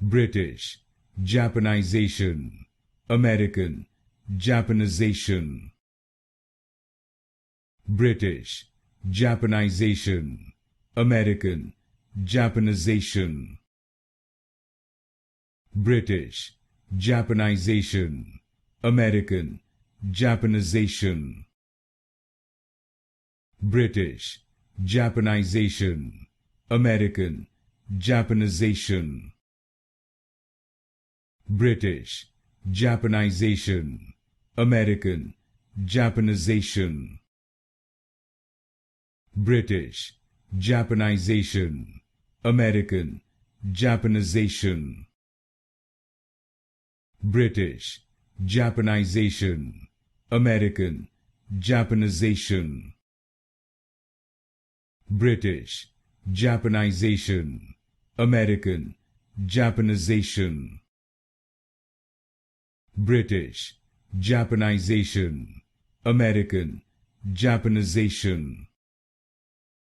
British, Japanization, American, Japanization. British, Japanization, American, Japanization. British, Japanization, American, Japanization. British, Japanization, American, Japanization. British, Japanization, American, Japanization. British, Japanization, American, Japanization. British, Japanization, American, Japanization. British, Japanization, American, Japanization. British, Japanization, American, Japanization.